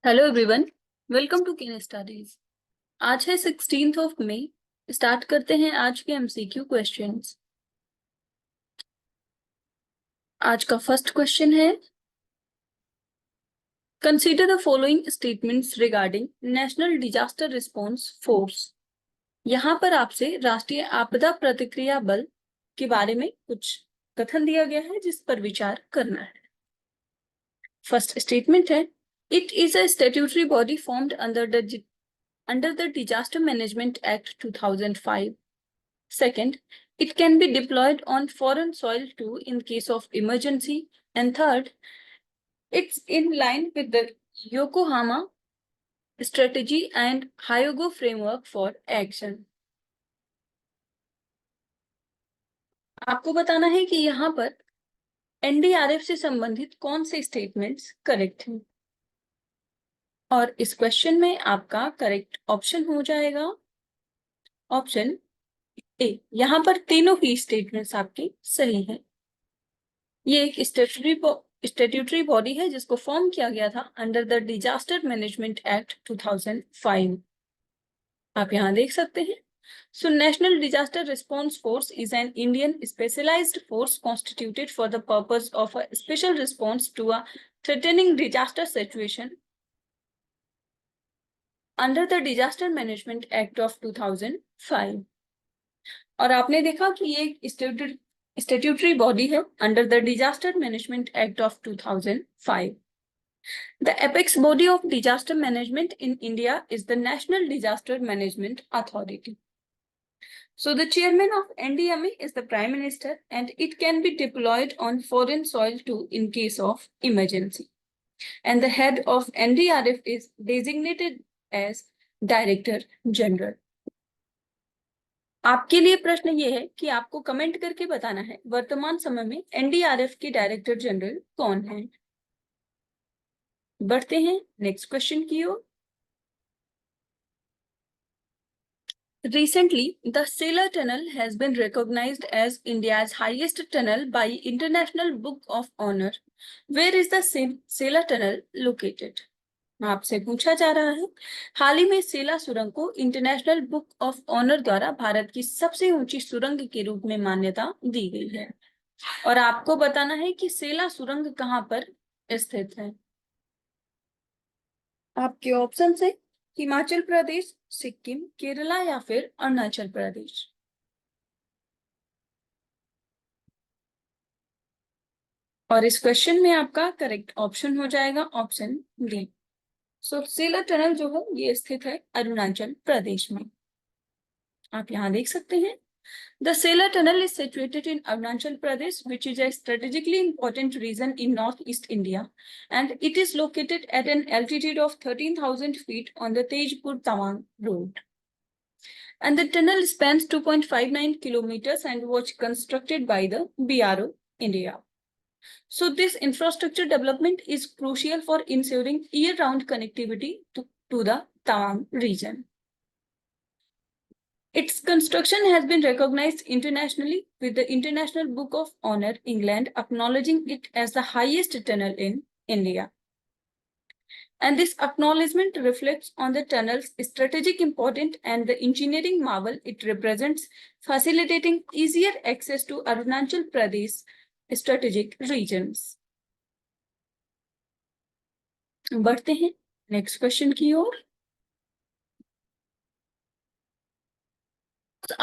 Hello everyone, welcome to Ken studies. आज है 16 मई। Start करते हैं आज के एमसीक्यू क्वेश्चंस। आज का फर्स्ट क्वेश्चन है, consider the following statements regarding national disaster response force. यहाँ पर आपसे राष्ट्रीय आपदा प्रतिक्रिया बल के बारे में कुछ कथन दिया गया है जिस पर विचार करना है। फर्स्ट स्टेटमेंट है, it is a statutory body formed under the Disaster Management Act 2005. Second, it can be deployed on foreign soil too in case of emergency. And third, it's in line with the Yokohama Strategy and Hyogo Framework for Action. आपको बताना है कि यहाँ पर NDRF से संबंधित कौन से स्टेटमेंट्स करेक्ट हैं, और इस क्वेश्चन में आपका करेक्ट ऑप्शन हो जाएगा ऑप्शन ए। यहाँ पर तीनों ही स्टेटमेंट्स आपकी सही हैं। ये एक स्टेट्यूटरी बॉडी है जिसको फॉर्म किया गया था under the disaster management act 2005। आप यहाँ देख सकते हैं। So National Disaster Response Force is an Indian specialized force constituted for the purpose of a special response to a threatening disaster situation under the Disaster Management Act of 2005। और आपने देखा कि ये एक स्टेट्यूटरी बॉडी है under the disaster management act of 2005। The apex body of disaster management in India is the National Disaster Management Authority. So the chairman of NDMA is the Prime Minister, and it can be deployed on foreign soil too in case of emergency. And the head of NDRF is designated as Director General. आपके लिए प्रश्न ये है कि आपको comment करके बताना है वर्तमान समय में एनडीआरएफ के डायरेक्टर जनरल कौन है। बढ़ते हैं नेक्स्ट क्वेश्चन की ओर। Recently, the Sela Tunnel has been recognized as India's highest tunnel by International Book of Honor. Where is the Sela Tunnel located? आपसे पूछा जा रहा है, हाल ही में सेला सुरंग को इंटरनेशनल बुक ऑफ ऑनर द्वारा भारत की सबसे ऊंची सुरंग के रूप में मान्यता दी गई है, और आपको बताना है कि सेला सुरंग कहाँ पर स्थित है। आपके ऑप्शन है हिमाचल प्रदेश, सिक्किम, केरला या फिर अरुणाचल प्रदेश। और इस क्वेश्चन में आपका करेक्ट ऑप्शन हो जाएगा ऑप्शन डी। सो सेला टनल जो है ये स्थित है अरुणाचल प्रदेश में। आप यहाँ देख सकते हैं, The Sela Tunnel is situated in Arunachal Pradesh, which is a strategically important region in northeast India, and it is located at an altitude of 13,000 feet on the Tejpur Tawang road. And the tunnel spans 2.59 kilometers and was constructed by the BRO India. So this infrastructure development is crucial for ensuring year-round connectivity to the Tawang region. Its construction has been recognized internationally with the International Book of Honor, England, acknowledging it as the highest tunnel in India. And this acknowledgement reflects on the tunnel's strategic importance and the engineering marvel it represents, facilitating easier access to Arunachal Pradesh strategic regions. बढ़ते हैं next question की ओर।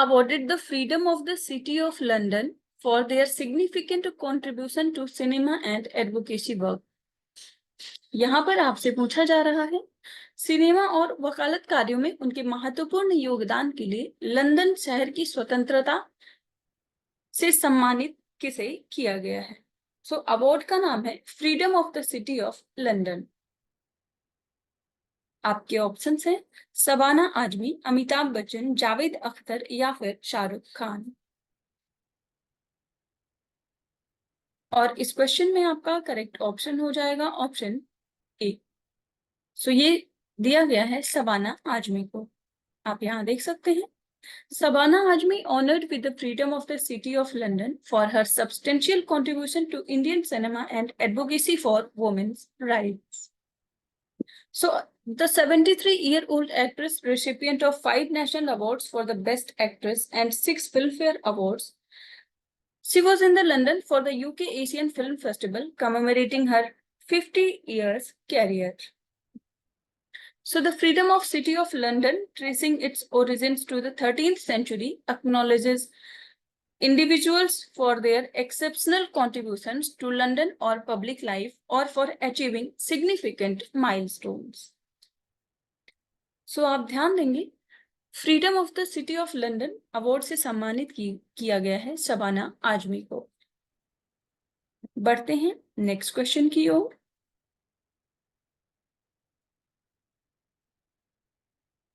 Awarded the Freedom of the City of London for their significant contribution to cinema and advocacy work. यहाँ पर आपसे पूछा जा रहा है, सिनेमा और वकालत कार्यों में उनके महत्वपूर्ण योगदान के लिए लंदन शहर की स्वतंत्रता से सम्मानित किसे किया गया है। सो अवार्ड का नाम है freedom of the city of London. आपके ऑप्शंस हैं शबाना आजमी, अमिताभ बच्चन, जावेद अख्तर या फिर शाहरुख खान। और इस क्वेश्चन में आपका करेक्ट ऑप्शन हो जाएगा ऑप्शन ए। सो ये दिया गया है शबाना आजमी को। आप यहाँ देख सकते हैं, Shabana Azmi honoured with the freedom of the city of London for her substantial contribution to Indian cinema and advocacy for women's rights. So the 73-year-old actress, recipient of 5 national awards for the best actress and 6 Filmfare awards, she was in the London for the UK Asian Film Festival commemorating her 50 years career. So the freedom of City of London, tracing its origins to the 13th century, acknowledges individuals for their exceptional contributions to London or public life or for achieving significant milestones. So आप ध्यान देंगे, freedom of the city of London award से सम्मानित किया गया है शबाना आजमी को। बढ़ते हैं नेक्स्ट क्वेश्चन की ओर।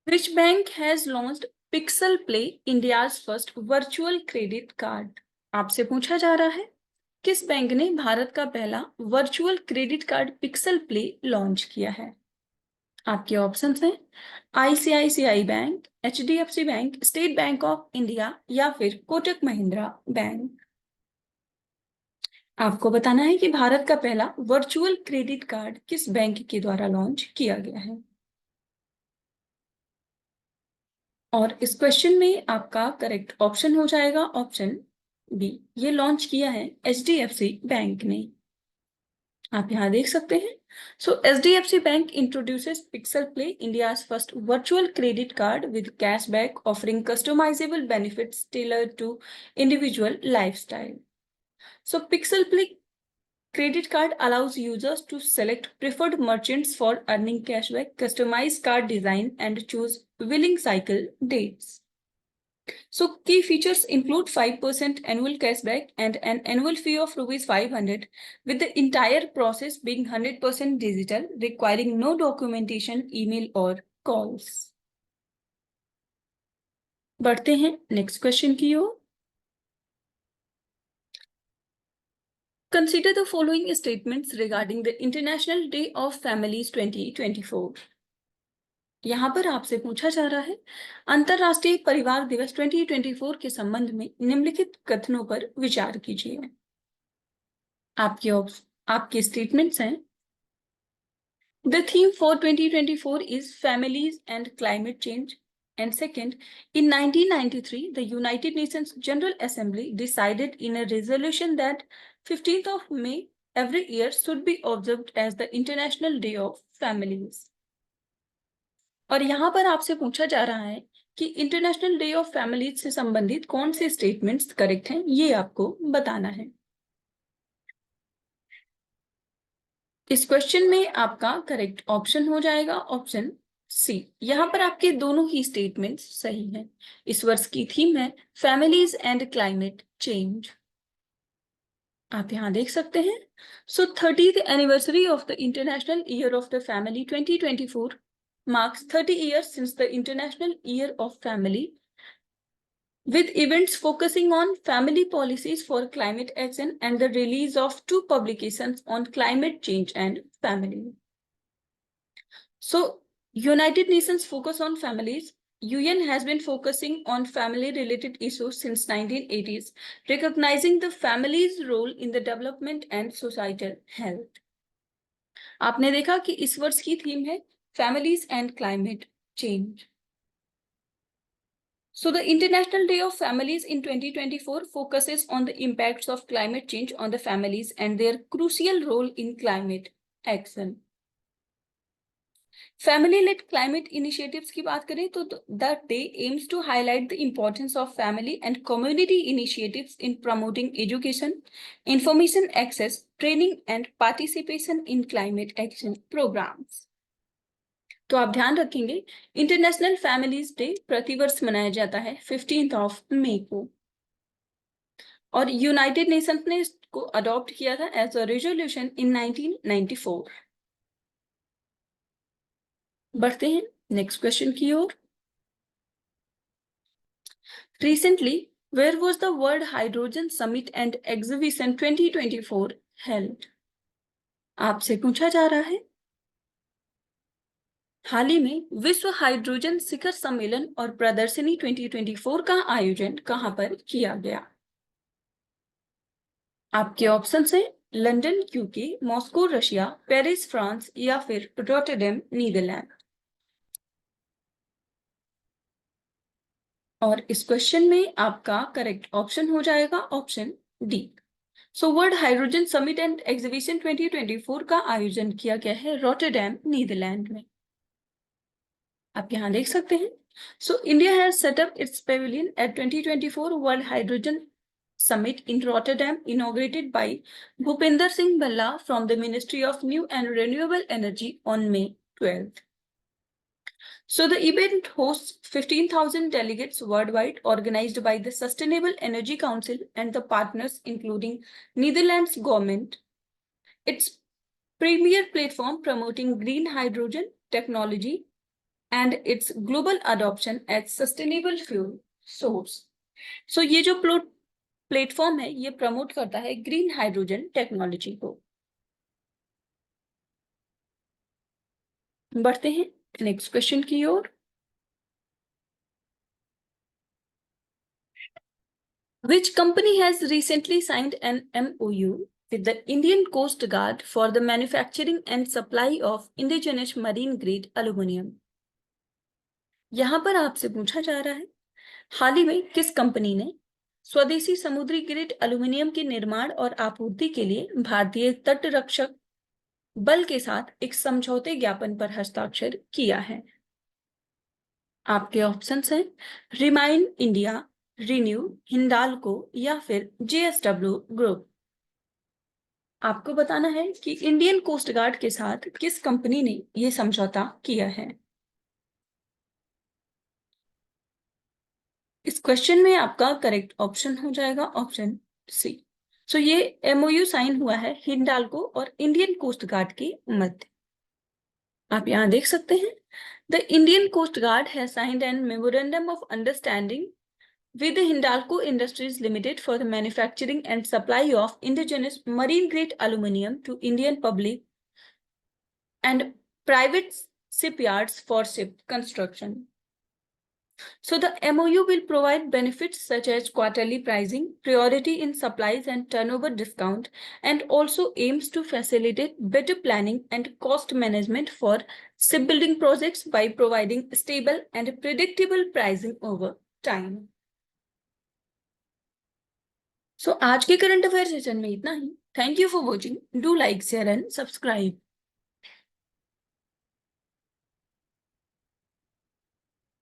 Which bank has launched Pixel Play, India's first virtual credit card? आपसे पूछा जा रहा है किस बैंक ने भारत का पहला virtual credit card pixel play launch किया है। आपके ऑप्शंस हैं ICICI bank, HDFC bank, state bank of India या फिर कोटक महिंद्रा बैंक। आपको बताना है कि भारत का पहला वर्चुअल क्रेडिट कार्ड किस बैंक के द्वारा लॉन्च किया गया है। और इस क्वेश्चन में आपका करेक्ट ऑप्शन हो जाएगा ऑप्शन बी, ये लॉन्च किया है एचडीएफसी बैंक ने। आप यहाँ देख सकते हैं। So HDFC bank introduces pixel play, India's first virtual credit card with cashback offering customizable benefits tailored to individual lifestyle. So Pixel Play credit card allows users to select preferred merchants for earning cashback, customize card design, and choose billing cycle dates. So key features include 5% annual cashback and an annual fee of ₹500, with the entire process being 100% digital, requiring no documentation, email or calls. बढ़ते हैं next question की ओर। Consider the following statements regarding the International Day of Families 2024. यहाँ पर आपसे पूछा जा रहा है अंतरराष्ट्रीय परिवार दिवस 2024 के संबंध में निम्नलिखित कथनों पर विचार कीजिए। आपके स्टेटमेंट्स हैं The theme for 2024 is families and climate change. And second, in 1993, the United Nations General Assembly decided in a resolution that 15th of May every year should be observed as the International Day of Families. और यहाँ पर आपसे पूछा जा रहा है कि international day of families से संबंधित कौन से स्टेटमेंट्स करेक्ट हैं, ये आपको बताना है। इस क्वेश्चन में आपका करेक्ट ऑप्शन हो जाएगा ऑप्शन सी। यहाँ पर आपके दोनों ही स्टेटमेंट्स सही हैं। इस वर्ष की थीम है फैमिलीज एंड क्लाइमेट चेंज। आप यहाँ देख सकते हैं। सो 30th anniversary of the international year of the family 2024 marks 30 years since the International Year of Family, with events focusing on family policies for climate action and the release of 2 publications on climate change and family. So, United Nations focus on families. UN has been focusing on family-related issues since 1980s, recognizing the family's role in the development and societal health. आपने देखा कि इस वर्ष की theme है families and climate change. So the International Day of Families in 2024 focuses on the impacts of climate change on the families and their crucial role in climate action. Family-led climate initiatives की बात करें तो the day aims to highlight the importance of family and community initiatives in promoting education, information access, training and participation in climate action programs. तो आप ध्यान रखेंगे international families day प्रतिवर्ष मनाया जाता है 15th ऑफ मई को, और यूनाइटेड नेशंस ने इसको अडॉप्ट किया था एज अ रेजोल्यूशन इन 1994। बढ़ते हैं नेक्स्ट क्वेश्चन की ओर। Recently where was the world hydrogen summit and exhibition 2024 held? आपसे पूछा जा रहा है हाल ही में विश्व हाइड्रोजन शिखर सम्मेलन और प्रदर्शनी 2024 का आयोजन कहां पर किया गया? आपके ऑप्शन है London UK, Moscow Russia, Paris France या फिर रॉटरडैम नीदरलैंड। और इस क्वेश्चन में आपका करेक्ट ऑप्शन हो जाएगा option D. So world hydrogen summit and exhibition 2024 का आयोजन किया गया है रॉटरडैम नीदरलैंड में। आप यहाँ देख सकते हैं। So India has set up its pavilion at 2024 world hydrogen summit in Rotterdam, inaugurated by Bhupinder Singh Bhalla from the Ministry of New and Renewable Energy on May 12th. So the event hosts 15,000 delegates worldwide, organized by the Sustainable Energy Council and the partners including Netherlands government. Its premier platform promoting green hydrogen technology and its global adoption as sustainable fuel source. So ये जो platform है ये promote करता है green hydrogen technology को। बढ़ते हैं next question की ओर। Which company has recently signed an MOU with the Indian Coast Guard for the manufacturing and supply of indigenous marine grade aluminum? यहां पर आपसे पूछा जा रहा है हाल ही में किस कंपनी ने स्वदेशी समुद्री ग्रेड एल्यूमिनियम के निर्माण और आपूर्ति के लिए भारतीय तट रक्षक बल के साथ एक समझौते ज्ञापन पर हस्ताक्षर किया है। आपके ऑप्शंस हैं रिमाइन इंडिया, रिन्यू, हिंडाल्को या फिर जेएसडब्ल्यू ग्रुप। आपको बताना है कि इंडियन कोस्ट गार्ड के साथ किस कंपनी ने यह समझौता किया है। इस क्वेश्चन में आपका करेक्ट ऑप्शन हो जाएगा ऑप्शन सी। सो ये एमओयू साइन हुआ है हिंडाल्को और इंडियन कोस्ट गार्ड के मध्य। आप यहाँ देख सकते हैं the Indian coast guard has signed an memorandum of understanding with Hindalco Industries Limited for the manufacturing and supply of indigenous marine grade aluminum to Indian public and private shipyards for ship construction. So the MOU will provide benefits such as quarterly pricing, priority in supplies and turnover discount, and also aims to facilitate better planning and cost management for shipbuilding projects by providing stable and predictable pricing over time. So आज के current affair session में इतना ही। Thank you for watching. Do like, share and subscribe.